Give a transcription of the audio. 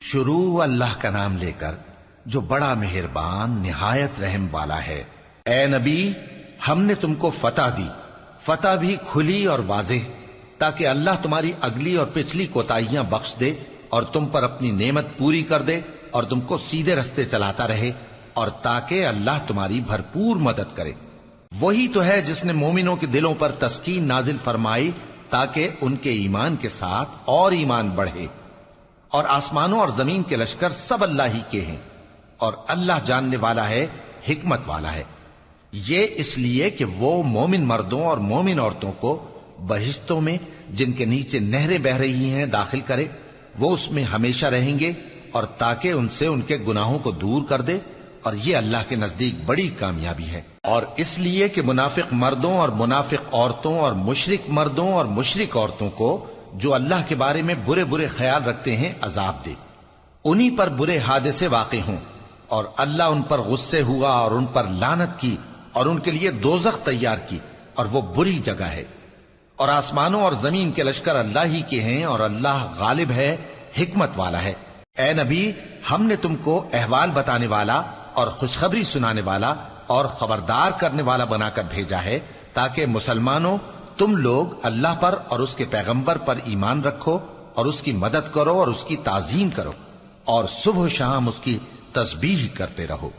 شروع اللہ کا نام لے کر جو بڑا مہربان نہایت رحم والا ہے۔ اے نبی، ہم نے تم کو فتح دی، فتح بھی کھلی اور واضح، تاکہ اللہ تمہاری اگلی اور پچھلی کوتاہیاں بخش دے اور تم پر اپنی نعمت پوری کر دے اور تم کو سیدھے رستے چلاتا رہے، اور تاکہ اللہ تمہاری بھرپور مدد کرے۔ وہی تو ہے جس نے مومنوں کے دلوں پر تسکین نازل فرمائی تاکہ ان کے ایمان کے ساتھ اور ایمان بڑھے، اور آسمانوں اور زمین کے لشکر سب اللہ ہی کے ہیں، اور اللہ جاننے والا ہے، حکمت والا ہے۔ یہ اس لیے کہ وہ مومن مردوں اور مومن عورتوں کو بہشتوں میں جن کے نیچے نہریں بہ رہی ہیں داخل کرے، وہ اس میں ہمیشہ رہیں گے، اور تاکہ ان سے ان کے گناہوں کو دور کر دے، اور یہ اللہ کے نزدیک بڑی کامیابی ہے۔ اور اس لیے کہ منافق مردوں اور منافق عورتوں اور مشرک مردوں اور مشرک عورتوں کو جو اللہ کے بارے میں برے برے خیال رکھتے ہیں عذاب دے، انہی پر برے حادثے واقع ہوں، اور اللہ ان پر غصے ہوا اور ان پر لعنت کی اور ان کے لیے دوزخ تیار کی، اور وہ بری جگہ ہے۔ اور آسمانوں اور زمین کے لشکر اللہ ہی کے ہیں، اور اللہ غالب ہے، حکمت والا ہے۔ اے نبی، ہم نے تم کو احوال بتانے والا اور خوشخبری سنانے والا اور خبردار کرنے والا بنا کر بھیجا ہے، تاکہ مسلمانوں تم لوگ اللہ پر اور اس کے پیغمبر پر ایمان رکھو اور اس کی مدد کرو اور اس کی تعظیم کرو، اور صبح و شام اس کی تسبیح کرتے رہو۔